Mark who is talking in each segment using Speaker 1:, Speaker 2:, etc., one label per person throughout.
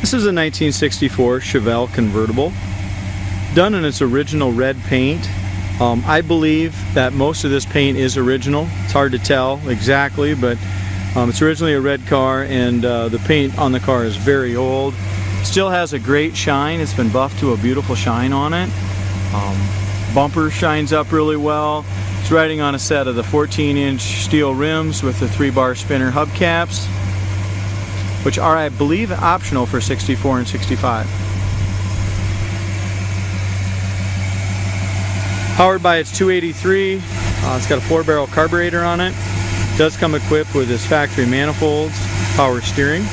Speaker 1: This is a 1964 Chevelle convertible, done in its original red paint. I believe that most of this paint is original. It's hard to tell exactly, but it's originally a red car, and the paint on the car is very old. Still has a great shine. It's been buffed to a beautiful shine on it. Bumper shines up really well. It's riding on a set of the 14-inch steel rims with the 3-bar spinner hubcaps, which are, I believe, optional for 64 and 65. Powered by its 283. It's got a 4-barrel carburetor on it. It does come equipped with its factory manifolds, power steering.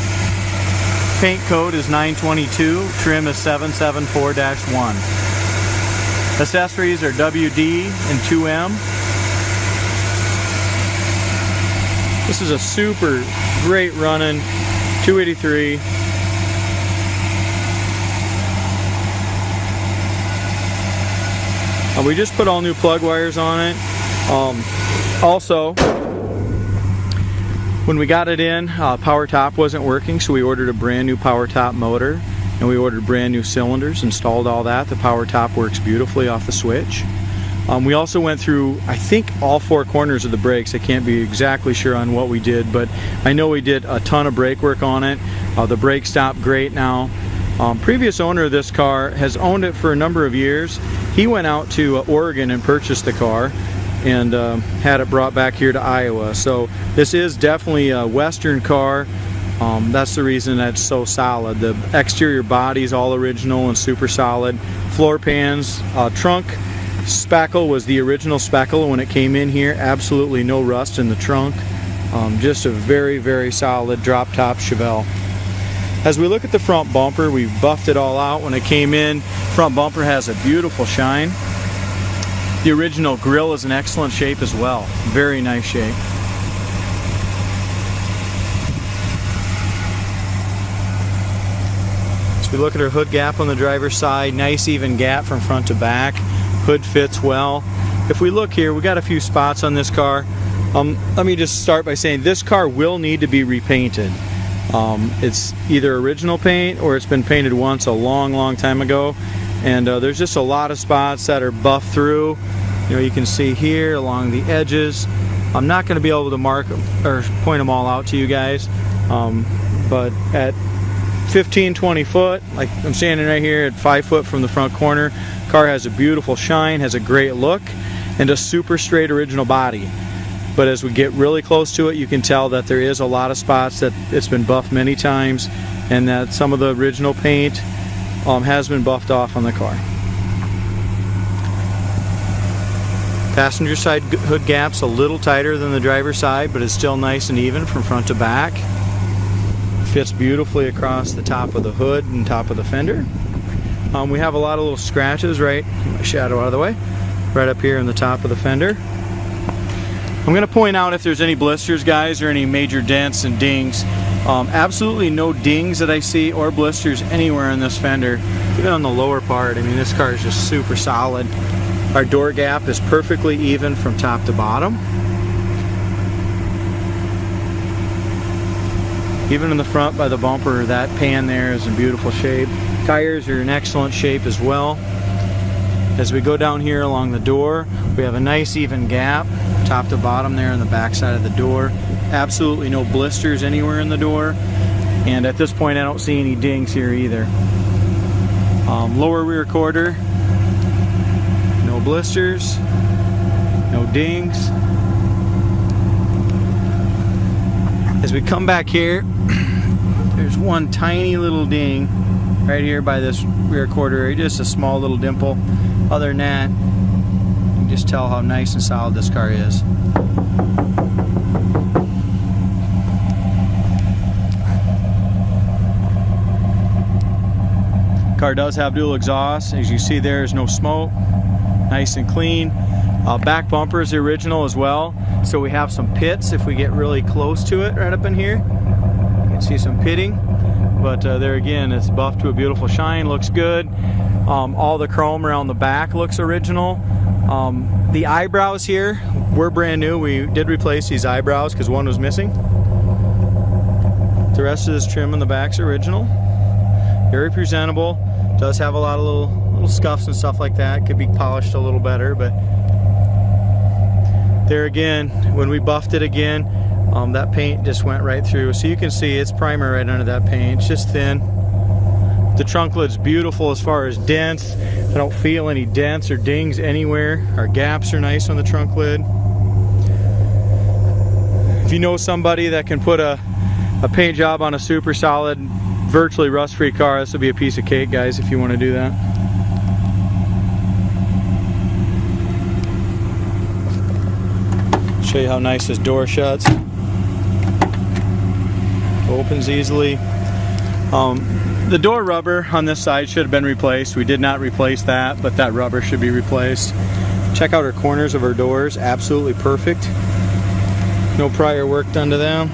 Speaker 1: Paint code is 922, trim is 774-1. Accessories are WD and 2M. This is a super great running 283. We just put all new plug wires on it. Also, when we got it in, power top wasn't working, so we ordered a brand new power top motor, and we ordered brand new cylinders, installed all that. The power top works beautifully off the switch. We also went through, I think, all 4 corners of the brakes. I can't be exactly sure on what we did, but I know we did a ton of brake work on it. The brakes stop great now. Previous owner of this car has owned it for a number of years. He went out to Oregon and purchased the car and had it brought back here to Iowa. So this is definitely a Western car. That's the reason that's so solid. The exterior body is all original and super solid. Floor pans, trunk spackle was the original spackle when it came in here. Absolutely no rust in the trunk. Just a very, very solid drop top Chevelle. As we look at the front bumper, we buffed it all out when it came in. Front bumper has a beautiful shine. The original grille is in excellent shape as well. Very nice shape. As we look at our hood gap on the driver's side, nice even gap from front to back. Hood fits well. If we look here, we got a few spots on this car. Let me just start by saying this car will need to be repainted. It's either original paint or it's been painted once a long time ago, and there's just a lot of spots that are buffed through. You know, you can see here along the edges. I'm not going to be able to mark or point them all out to you guys, but at 15-20 foot, like I'm standing right here at 5 foot from the front corner, car has a beautiful shine, has a great look, and a super straight original body. But as we get really close to it, you can tell that there is a lot of spots that it's been buffed many times, and that some of the original paint has been buffed off on the car. Passenger side hood gap's a little tighter than the driver's side, but it's still nice and even from front to back. Fits beautifully across the top of the hood and top of the fender. We have a lot of little scratches, right, get my shadow out of the way, right up here in the top of the fender. I'm going to point out if there's any blisters, guys, or any major dents and dings. Absolutely no dings that I see or blisters anywhere in this fender, even on the lower part. I mean, this car is just super solid. Our door gap is perfectly even from top to bottom. Even in the front by the bumper, that pan there is in beautiful shape. Tires are in excellent shape as well. As we go down here along the door, we have a nice even gap, top to bottom there on the back side of the door. Absolutely no blisters anywhere in the door. And at this point, I don't see any dings here either. Lower rear quarter, no blisters, no dings. As we come back here, there's one tiny little ding right here by this rear quarter, just a small little dimple. Other than that, you can just tell how nice and solid this car is. Car does have dual exhaust. As you see, there's no smoke. Nice and clean. Back bumper is the original as well. So we have some pits if we get really close to it right up in here. You can see some pitting. But there again, it's buffed to a beautiful shine, looks good. All the chrome around the back looks original. The eyebrows here were brand new. We did replace these eyebrows because one was missing. The rest of this trim on the back's original. Very presentable. Does have a lot of little scuffs and stuff like that. Could be polished a little better, but there again, when we buffed it again, that paint just went right through. So you can see it's primer right under that paint. It's just thin. The trunk lid's beautiful as far as dents. I don't feel any dents or dings anywhere. Our gaps are nice on the trunk lid. If you know somebody that can put a paint job on a super solid, virtually rust-free car, this will be a piece of cake, guys, if you want to do that. Show you how nice this door shuts. Opens easily. The door rubber on this side should have been replaced. We did not replace that, but that rubber should be replaced. Check out our corners of our doors. Absolutely perfect. No prior work done to them.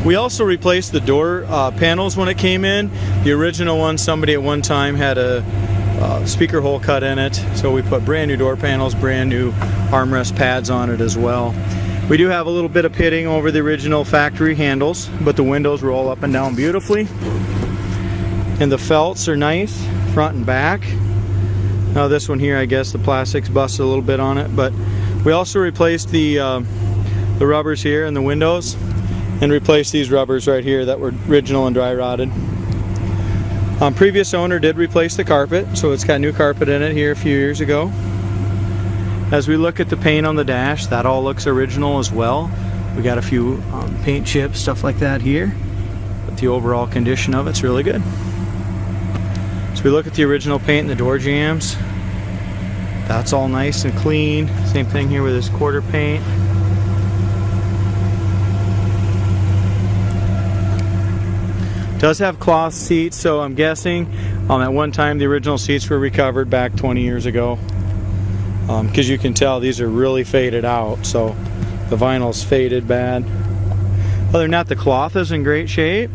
Speaker 1: We also replaced the door panels when it came in. The original one, somebody at one time had a speaker hole cut in it, so we put brand new door panels, brand new armrest pads on it as well. We do have a little bit of pitting over the original factory handles, but the windows roll up and down beautifully. And the felts are nice, front and back. Now this one here, I guess the plastic's busted a little bit on it, but we also replaced the rubbers here in the windows and replaced these rubbers right here that were original and dry rotted. Previous owner did replace the carpet, so it's got new carpet in it here a few years ago. As we look at the paint on the dash, that all looks original as well. We got a few paint chips, stuff like that here, but the overall condition of it's really good. So we look at the original paint and the door jambs. That's all nice and clean. Same thing here with this quarter paint. Does have cloth seats, so I'm guessing at one time the original seats were recovered back 20 years ago. Because you can tell these are really faded out, so the vinyl's faded bad. Other than that, the cloth is in great shape,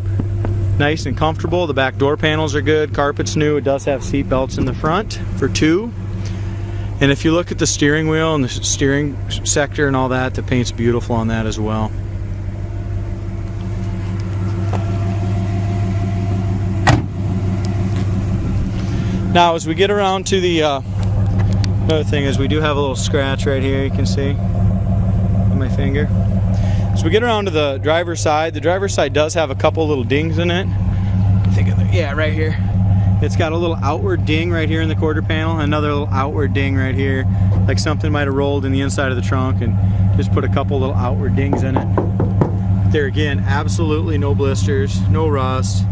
Speaker 1: nice and comfortable. The back door panels are good, carpet's new. It does have seat belts in the front for 2. And if you look at the steering wheel and the steering sector and all that, the paint's beautiful on that as well. Now as we get around to the another thing is we do have a little scratch right here, you can see on my finger. So we get around to the driver's side. The driver's side does have a couple little dings in it. I think yeah, right here. It's got a little outward ding right here in the quarter panel, another little outward ding right here, like something might have rolled in the inside of the trunk and just put a couple little outward dings in it. There again, absolutely no blisters, no rust.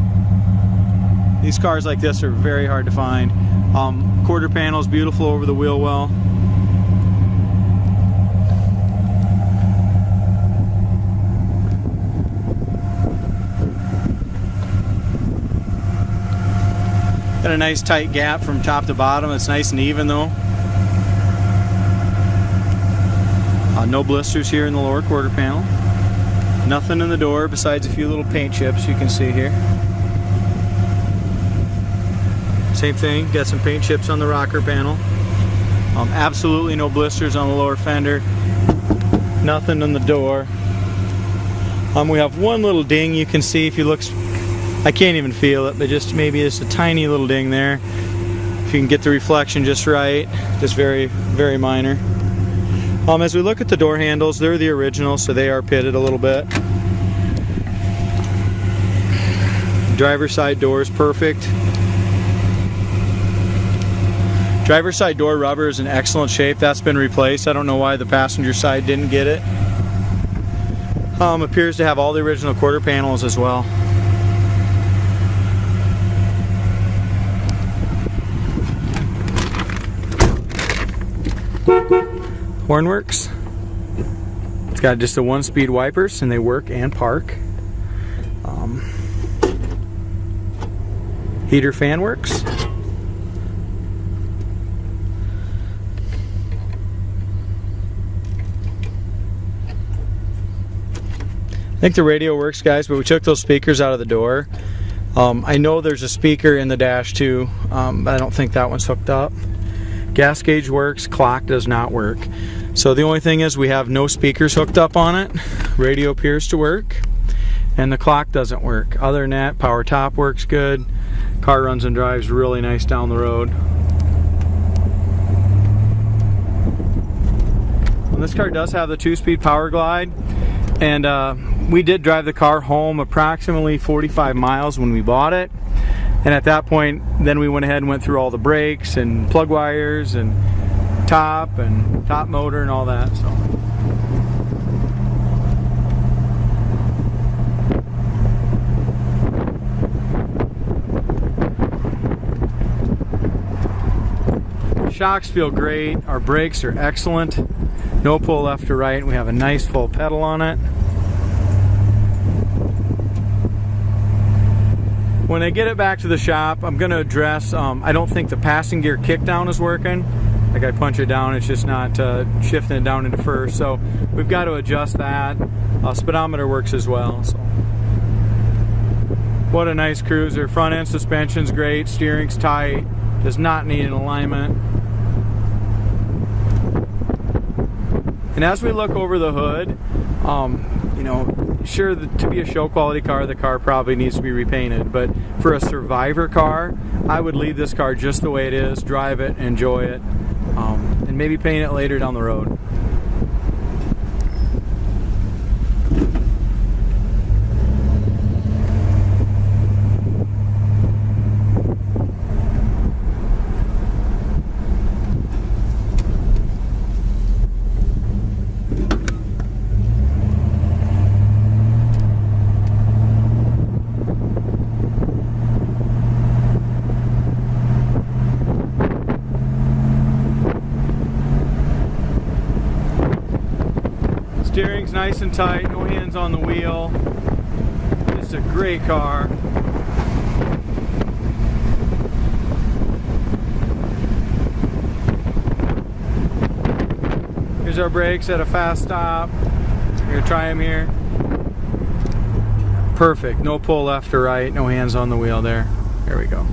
Speaker 1: These cars like this are very hard to find. Quarter panel's beautiful over the wheel well. Got a nice tight gap from top to bottom. It's nice and even though. No blisters here in the lower quarter panel. Nothing in the door besides a few little paint chips you can see here. Same thing, got some paint chips on the rocker panel. Absolutely no blisters on the lower fender. Nothing in the door. We have one little ding you can see if you look. I can't even feel it, but just maybe just a tiny little ding there. If you can get the reflection just right, just very, very minor. As we look at the door handles, they're the original, so they are pitted a little bit. Driver's side door is perfect. Driver's side door rubber is in excellent shape. That's been replaced. I don't know why the passenger side didn't get it. Appears to have all the original quarter panels as well. Horn works. It's got just the 1-speed wipers and they work and park. Heater fan works. I think the radio works, guys, but we took those speakers out of the door. I know there's a speaker in the dash too, but I don't think that one's hooked up. Gas gauge works, clock does not work. So the only thing is we have no speakers hooked up on it. Radio appears to work, and the clock doesn't work. Other than that, power top works good. Car runs and drives really nice down the road. And this car does have the 2-speed power glide, and we did drive the car home approximately 45 miles when we bought it. And at that point, then we went ahead and went through all the brakes and plug wires and top motor and all that. So shocks feel great. Our brakes are excellent. No pull left or right. We have a nice full pedal on it. When I get it back to the shop, I'm going to address, I don't think the passing gear kickdown is working. Like I punch it down, it's just not shifting it down into first. So we've got to adjust that. Speedometer works as well. So. What a nice cruiser. Front end suspension's great, steering's tight, does not need an alignment. And as we look over the hood, you know, sure, to be a show quality car, the car probably needs to be repainted, but for a survivor car, I would leave this car just the way it is, drive it, enjoy it, and maybe paint it later down the road. Steering's nice and tight, no hands on the wheel. It's a great car. Here's our brakes at a fast stop. We're gonna try them here. Perfect, no pull left or right, no hands on the wheel there. There we go.